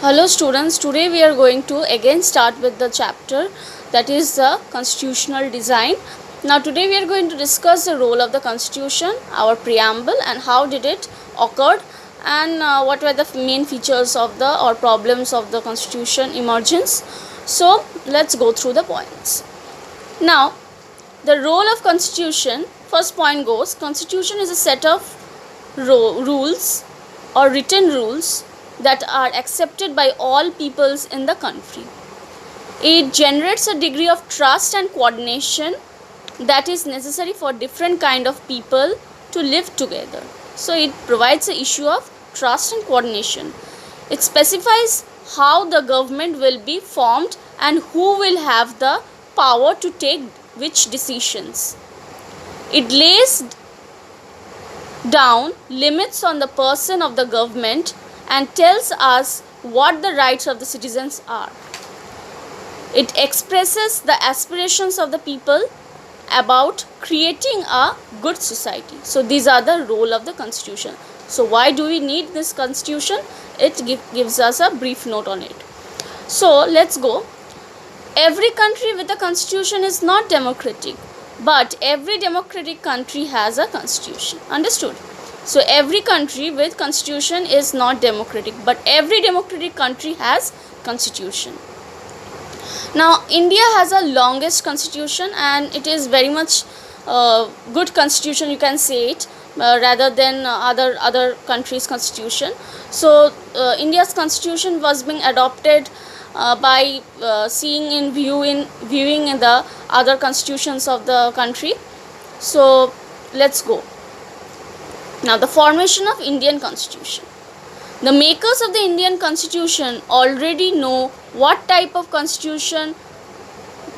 Hello students, today we are going to again start with the chapter that is the constitutional design. Now today we are going to discuss the role of the constitution, our preamble and how did it occurred, and what were the main features of the or problems of the constitution emergence. So let's go through the points. Now the role of constitution, first point goes, constitution is a set of rules or written rules that are accepted by all peoples in the country. It generates a degree of trust and coordination that is necessary for different kind of people to live together. So it provides the issue of trust and coordination. It specifies how the government will be formed and who will have the power to take which decisions. It lays down limits on the person of the government and tells us what the rights of the citizens are. It expresses the aspirations of the people about creating a good society. So these are the role of the constitution. So why do we need this constitution? It gives us a brief note on it. So let's go. Every country with a constitution is not democratic, but every democratic country has a constitution. Understood? So every country with constitution is not democratic, but every democratic country has constitution. Now India has a longest constitution and it is very much good constitution, you can say it, rather than other countries' constitution. So India's constitution was being adopted by viewing in the other constitutions of the country. So let's go. Now the formation of Indian Constitution. The makers of the Indian Constitution already know what type of constitution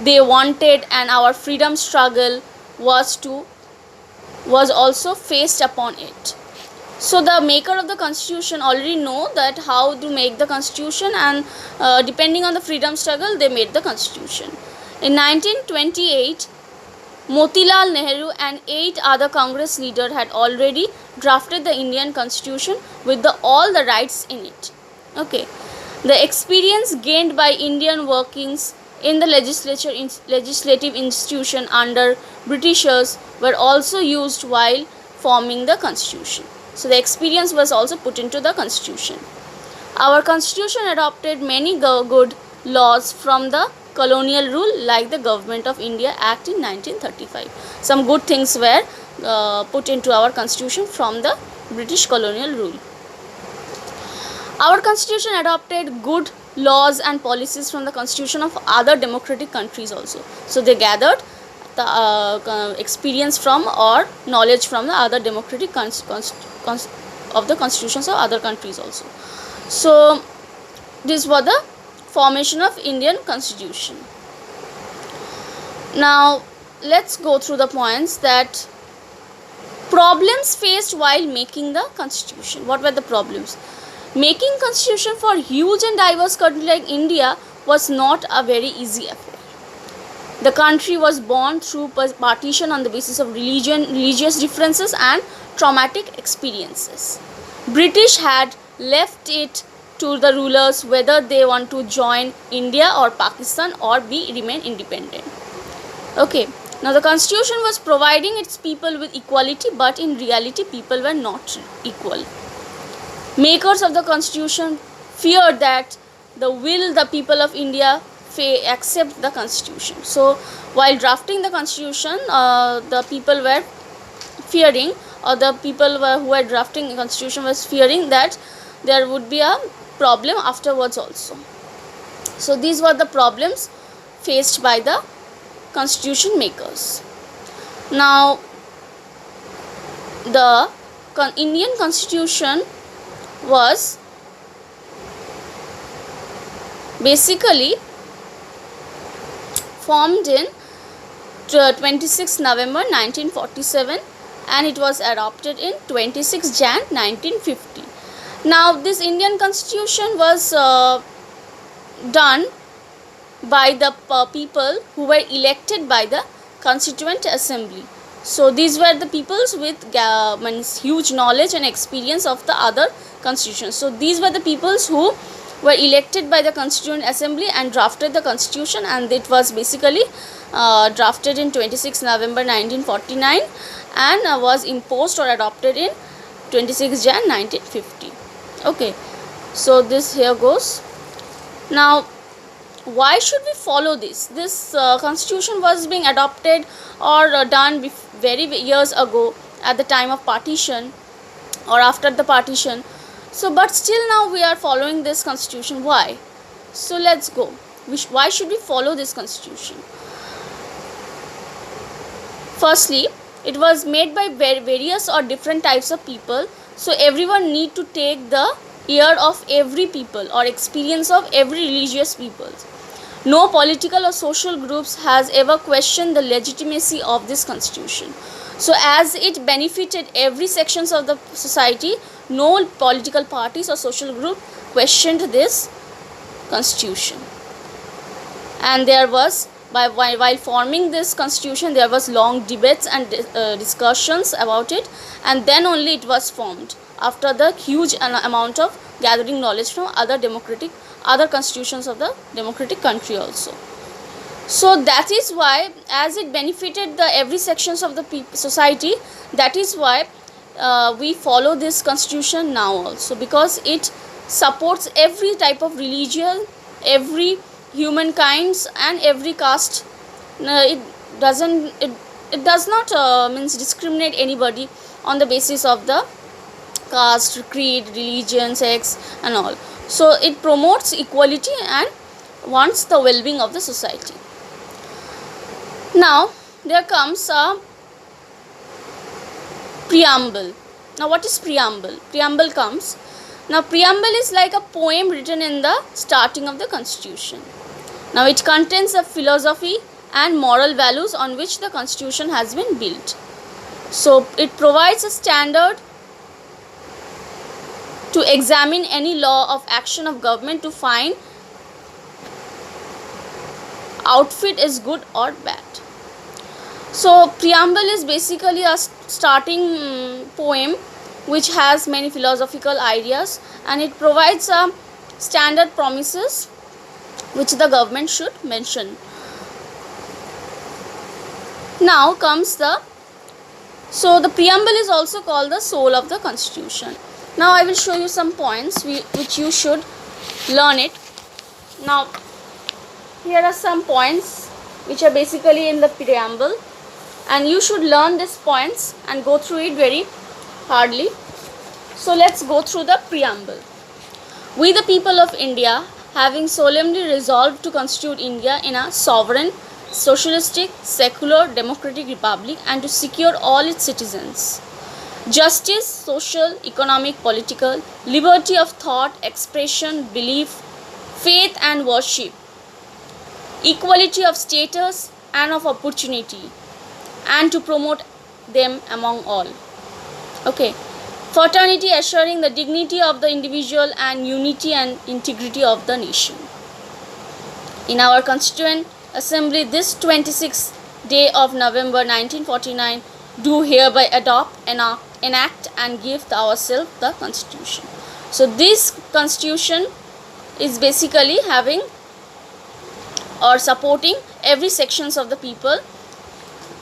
they wanted, and our freedom struggle was also faced upon it. So the maker of the constitution already know that how to make the constitution, and depending on the freedom struggle they made the constitution. In 1928, Motilal Nehru and 8 other Congress leaders had already drafted the Indian Constitution with all the rights in it. Okay. The experience gained by Indian workings in the legislative institution under Britishers were also used while forming the Constitution. So the experience was also put into the Constitution. Our Constitution adopted many good laws from the colonial rule, like the Government of India Act in 1935. Some good things were put into our constitution from the British colonial rule. Our constitution adopted good laws and policies from the constitution of other democratic countries also. So they gathered the experience from or knowledge from the other democratic of the constitutions of other countries also. So this was the formation of Indian Constitution. Now let's go through the points that problems faced while making the constitution. What were the problems? Making constitution for huge and diverse country like India was not a very easy affair. The country was born through partition on the basis of religious differences and traumatic experiences. British had left it to the rulers whether they want to join India or Pakistan or remain independent. Okay. Now the constitution was providing its people with equality, but in reality people were not equal. Makers of the constitution feared that the people of India accept the constitution. So while drafting the constitution, the people were fearing, or the people who were drafting the constitution was fearing that there would be a problem afterwards also. So these were the problems faced by the constitution makers. Now the Indian Constitution was basically formed in 26 November 1947 and it was adopted in 26 Jan 1950. Now this Indian Constitution was done by the people who were elected by the Constituent Assembly. So these were the peoples with huge knowledge and experience of the other constitutions. So these were the peoples who were elected by the Constituent Assembly and drafted the constitution, and it was basically drafted in 26 November 1949 and was imposed or adopted in 26 Jan 1950. Okay, so this here goes. Now, why should we follow this? This constitution was being adopted or done very years ago at the time of partition or after the partition. So, but still now we are following this constitution. Why? So let's go. Why should we follow this constitution? Firstly, it was made by various or different types of people. So everyone need to take the ear of every people or experience of every religious people. No political or social groups has ever questioned the legitimacy of this constitution. So as it benefited every sections of the society, no political parties or social group questioned this constitution. And there was, while forming this constitution, there was long debates and discussions about it, and then only it was formed after the huge amount of gathering knowledge from other constitutions of the democratic country also. So that is why, as it benefited the every sections of the society, that is why we follow this constitution now also, because it supports every type of religion, every humankinds and every caste. It does not means discriminate anybody on the basis of the caste, creed, religion, sex and all. So it promotes equality and wants the well-being of the society. Now there comes a preamble. Now what is preamble? Preamble comes. Now preamble is like a poem written in the starting of the constitution. Now it contains the philosophy and moral values on which the constitution has been built. So it provides a standard to examine any law of action of government to find outfit is good or bad. So preamble is basically a starting poem which has many philosophical ideas, and it provides a standard promises which the government should mention. Now comes the preamble is also called the soul of the constitution. Now I will show you some points which you should learn it. Now here are some points which are basically in the preamble, and you should learn these points and go through it very hardly. So let's go through the preamble. We the people of India, having solemnly resolved to constitute India in a sovereign, socialistic, secular, democratic republic, and to secure all its citizens justice, social, economic, political, liberty of thought, expression, belief, faith and worship, equality of status and of opportunity, and to promote them among all. Okay. Fraternity, assuring the dignity of the individual and unity and integrity of the nation. In our Constituent Assembly this 26th day of November 1949, do hereby adopt, enact and give ourselves the Constitution. So this Constitution is basically having or supporting every sections of the people,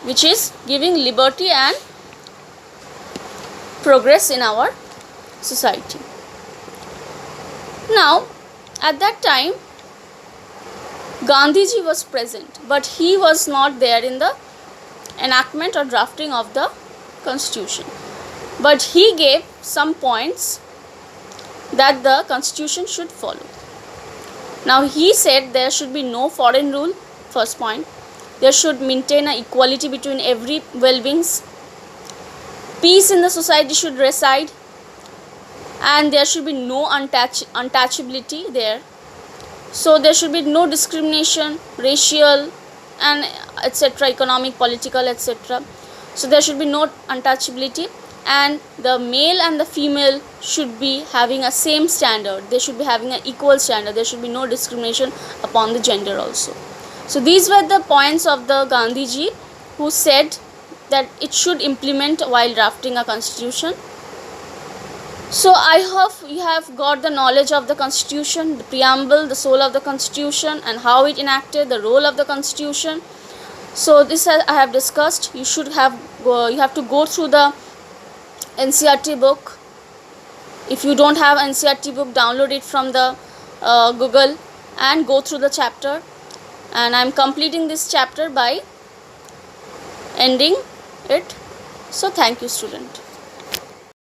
which is giving liberty and progress in our society. Now at that time Gandhiji was present, but he was not there in the enactment or drafting of the constitution, but he gave some points that the constitution should follow. Now he said there should be no foreign rule. First point, there should maintain an equality between every well-beings. Peace in the society should reside, and there should be no untouchability there. So there should be no discrimination, racial and etc., economic, political, etc. So there should be no untouchability, and the male and the female should be having a same standard. They should be having an equal standard. There should be no discrimination upon the gender also. So these were the points of the Gandhiji, who said that it should implement while drafting a constitution. So I hope you have got the knowledge of the constitution, the preamble, the soul of the constitution, and how it enacted, the role of the constitution. So this I have discussed. You have to go through the NCERT book. If you don't have NCERT book, download it from the Google and go through the chapter. And I am completing this chapter by ending it. So thank you, student.